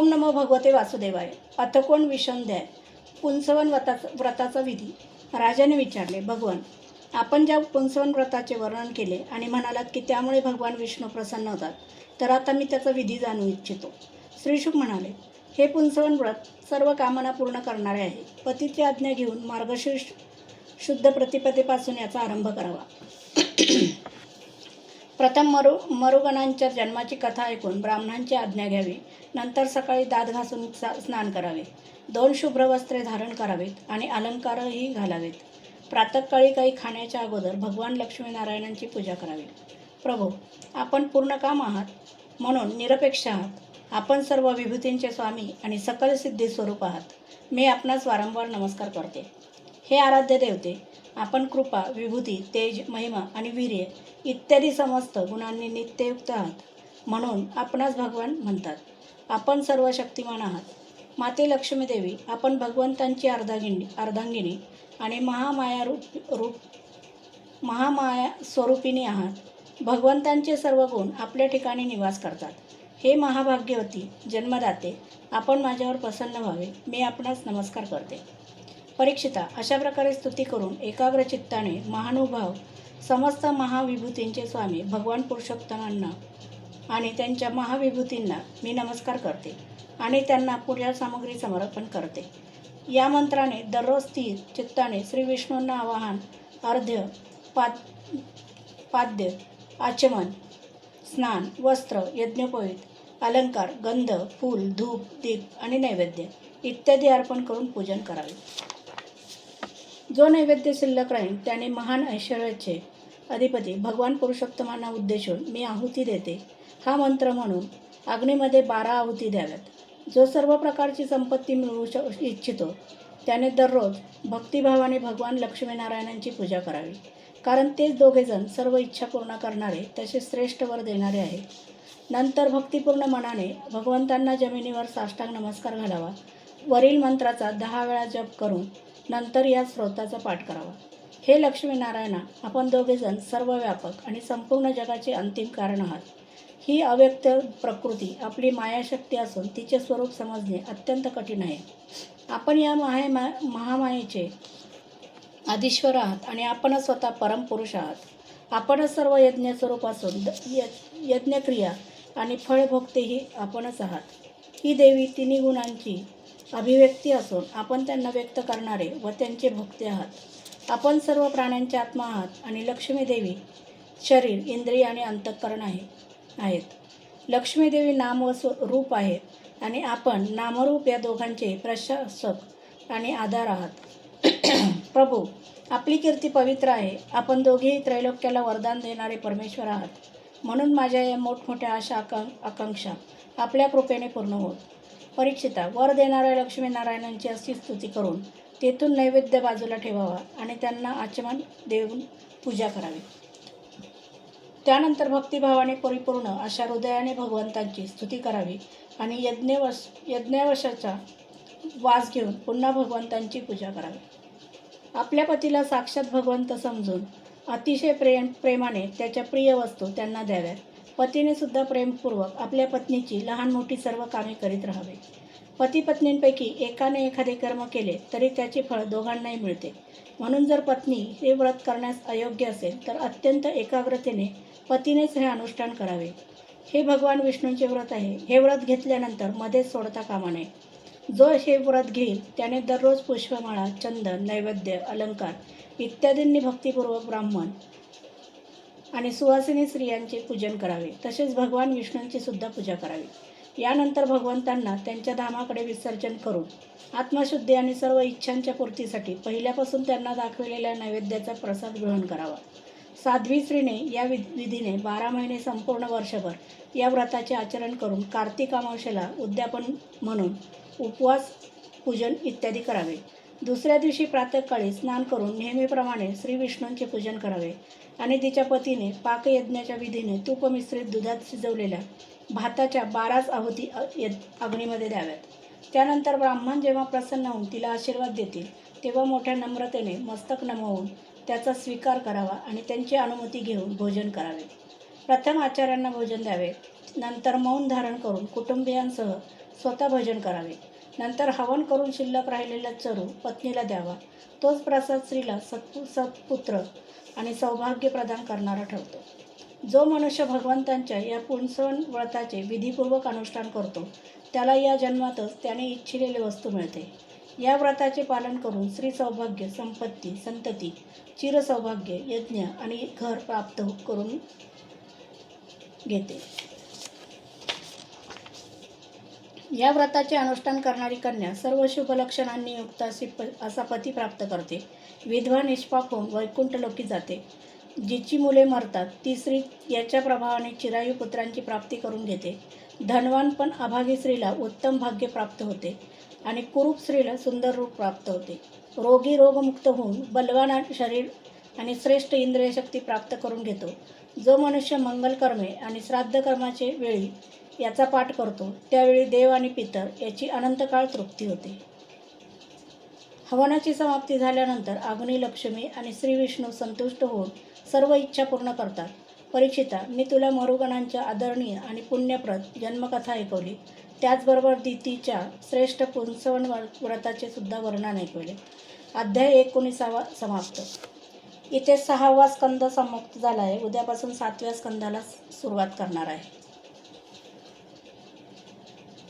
ओम नमो भगवते वासुदेवाय. अथ कोण विषंध्याय. पुंसवन व्रताचा विधी. राजाने विचारले, भगवान, आपण ज्या पुंसवन व्रताचे वर्णन केले आणि म्हणालात की त्यामुळे भगवान विष्णू प्रसन्न होतात, तर आता मी त्याचा विधी जाणू इच्छितो. श्रीशुक म्हणाले, हे पुंसवन व्रत सर्व कामना पूर्ण करणारे आहे. पतीची आज्ञा घेऊन मार्गशीर्ष शुद्ध प्रतिपदेपासून याचा आरंभ करावा. प्रथम मरुगणांच्या जन्माची कथा ऐकून ब्राह्मणांची आज्ञा घ्यावी. नंतर सकाळी दात घासून स्नान करावे. 2 शुभ्र वस्त्रे धारण करावेत आणि अलंकारही घालावेत. प्रातःकाळी काही खाण्याच्या अगोदर भगवान लक्ष्मीनारायणांची पूजा करावी. प्रभू, आपण पूर्ण काम आहात म्हणून निरपेक्ष आहात. आपण सर्व विभूतींचे स्वामी आणि सकल सिद्धी स्वरूप आहात. मी आपणास वारंवार नमस्कार करते. हे आराध्य देवते, आपण कृपा, विभूती, तेज, महिमा आणि वीर्य इत्यादी समस्त गुणांनी नित्ययुक्त आहात, म्हणून आपणास भगवान म्हणतात. आपण सर्व शक्तिमान आहात. माते लक्ष्मी देवी, आपण भगवंतांची अर्धांगिनी आणि महामाया स्वरूपिणी आहात. भगवंतांचे सर्व गुण आपल्या ठिकाणी निवास करतात. हे महाभाग्यवती जन्मदाते, आपण माझ्यावर प्रसन्न व्हावे. मी आपणास नमस्कार करते. परीक्षिता, अशा प्रकारे स्तुती करून एकाग्र चित्ताने महानुभाव समस्त महाविभूतींचे स्वामी भगवान पुरुषोत्तमांना आणि त्यांच्या महाविभूतींना मी नमस्कार करते आणि त्यांना पूजा सामग्री समर्पण करते. या मंत्राने दररोज स्थिर चित्ताने श्री विष्णूंना आवाहन, अर्घ्य, पाद्य, आचमन, स्नान, वस्त्र, यज्ञोपवीत, अलंकार, गंध, फूल, धूप, दीप आणि नैवेद्य इत्यादी अर्पण करून पूजन करावे. जो नैवेद्य शिल्लक राहील त्याने महान ऐश्वर्याचे अधिपती भगवान पुरुषोत्तमांना उद्देशून मी आहुती देते हा मंत्र म्हणून अग्नीमध्ये 12 आहुती द्याव्यात. जो सर्व प्रकारची संपत्ती मिळवू इच्छितो त्याने दररोज भक्तिभावाने भगवान लक्ष्मीनारायणांची पूजा करावी, कारण तेच दोघेजण सर्व इच्छा पूर्ण करणारे तसे श्रेष्ठ वर देणारे आहेत. नंतर भक्तिपूर्ण मनाने भगवंतांना जमिनीवर साष्टांग नमस्कार घालावा. वरील मंत्राचा 10 वेळा जप करून नंतर या स्तोत्राचा पाठ करावा. हे लक्ष्मीनारायणा, आपण दोघेजण सर्व व्यापक आणि संपूर्ण जगाचे अंतिम कारण आहात. ही अव्यक्त प्रकृती आपली मायाशक्ती असून तिचे स्वरूप समजणे अत्यंत कठीण आहे. आपण या महामायेचे आधीश्वर आहात आणि आपणच स्वतः परमपुरुष आहात. आपणच सर्व यज्ञ स्वरूप असून यज्ञक्रिया आणि फळभोगतेही आपणच आहात. ही देवी तिन्ही गुणांची अभिव्यक्ती असून आपण त्यांना व्यक्त करणारे व त्यांचे भोगते आहात. आपण सर्व प्राण्यांचे आत्मा आहात आणि लक्ष्मी देवी शरीर, इंद्रिय आणि अंतःकरण आहेत. लक्ष्मी देवी नाम व रूप आहेत आणि आपण नामरूप या दोघांचे प्रशासक आणि आधार आहात. प्रभू, आपली कीर्ती पवित्र आहे. आपण दोघेही त्रैलोक्याला वरदान देणारे परमेश्वर आहात. म्हणून माझ्या या मोठमोठ्या आशा आकांक्षा आपल्या कृपेने पूर्ण होत. परीक्षिता, वर देणाऱ्या लक्ष्मीनारायणांची अशी स्तुती करून तेथून नैवेद्य बाजूला ठेवावा आणि त्यांना आचमन देऊन पूजा करावी. त्यानंतर भक्तिभावाने परिपूर्ण अशा हृदयाने भगवंतांची स्तुती करावी आणि यज्ञवशाचा वास घेऊन पुन्हा भगवंतांची पूजा करावी. आपल्या पतीला साक्षात भगवंत समजून अतिशय प्रेमाने त्याच्या प्रिय वस्तू त्यांना द्याव्यात. पतीने सुद्धा प्रेमपूर्वक आपल्या पत्नीची लहान मोठी सर्व कामे करीत राहावे. पती पत्नींपैकी एकाने एखादे कर्म केले तरी त्याचे फळ दोघांनाही मिळते. म्हणून जर पत्नी हे व्रत करण्यास अयोग्य असेल तर अत्यंत एकाग्रतेने पतीनेच हे अनुष्ठान करावे. हे भगवान विष्णूंचे व्रत आहे. हे व्रत घेतल्यानंतर मध्येच सोडता कामा नये. जो हे व्रत घेईल त्याने दररोज पुष्पमाळा, चंदन, नैवेद्य, अलंकार इत्यादींनी भक्तिपूर्वक ब्राह्मण आणि सुवासिनी स्त्रियांचे पूजन करावे. तसेच भगवान विष्णूंची सुद्धा पूजा करावी. यानंतर भगवंतांना त्यांच्या धामाकडे विसर्जन करून आत्मशुद्धी आणि सर्व इच्छांच्या पूर्तीसाठी पहिल्यापासून त्यांना दाखविलेल्या नैवेद्याचा प्रसाद ग्रहण करावा. साध्वी स्त्रीने या विधीने 12 महिने संपूर्ण वर्षभर या व्रताचे आचरण करून कार्तिक अमावस्येला उद्यापन म्हणून उपवास, पूजन इत्यादी करावे. दुसऱ्या दिवशी प्रातःकाळी स्नान करून नेहमीप्रमाणे श्री विष्णूंचे पूजन करावे आणि तिच्या पतीने पाकयज्ञाच्या विधीने तूप मिश्रित दुधात शिजवलेल्या भाताच्या 12 आहुती अग्नीमध्ये द्याव्यात. त्यानंतर ब्राह्मण जेव्हा प्रसन्न होऊन तिला आशीर्वाद देतील तेव्हा मोठ्या नम्रतेने मस्तक नमवून त्याचा स्वीकार करावा आणि त्यांची अनुमती घेऊन भोजन करावे. प्रथम आचार्यांना भोजन द्यावे. नंतर मौन धारण करून कुटुंबियांसह स्वतः भजन करावे. नंतर हवन करून शिल्लक राहिलेला चरू पत्नीला द्यावा. तोच प्रसाद स्त्रीला सत्पुत्र आणि सौभाग्य प्रदान करणारा ठरतो. जो मनुष्य भगवंतांच्या या पुंसवन व्रताचे विधिपूर्वक अनुष्ठान करतो त्याला या जन्मातच त्याने इच्छिलेली वस्तू मिळते. या व्रताचे पालन करून स्त्री सौभाग्य, संपत्ती, संतती, चिरसौभाग्य, यज्ञ आणि घर प्राप्त करून घेते. या व्रताचे अनुष्ठान करणारी कन्या सर्व शुभलक्षणांनी युक्त असा पती प्राप्त करते. विधवा निष्पाप होऊन वैकुंठलोकी जाते. जिची मुले मरतात ती स्त्री याच्या प्रभावाने चिरायू पुत्रांची प्राप्ती करून घेते. धनवान पण अभागी स्त्रीला उत्तम भाग्य प्राप्त होते आणि कुरूप स्त्रीला सुंदर रूप प्राप्त होते. रोगी रोगमुक्त होऊन बलवान शरीर आणि श्रेष्ठ इंद्रिय शक्ती प्राप्त करून घेतो. जो मनुष्य मंगलकर्मे आणि श्राद्धकर्माचे वेळी याचा पाठ करतो त्यावेळी देव आणि पितर याची अनंतकाळ तृप्ती होते. हवनाची समाप्ती झाल्यानंतर अग्नी, लक्ष्मी आणि श्री विष्णू संतुष्ट होऊन सर्व इच्छा पूर्ण करतात. परीक्षिता, मी तुला मरुगणांच्या आदरणीय आणि पुण्यप्रद जन्मकथा ऐकवली. त्याचबरोबर दितीच्या श्रेष्ठ पुंसवन व्रताचे सुद्धा वर्णन ऐकवले. अध्याय 19 समाप्त. इथे 6वा स्कंद समाप्त झाला आहे. उद्यापासून 7व्या स्कंदाला सुरुवात करणार आहे.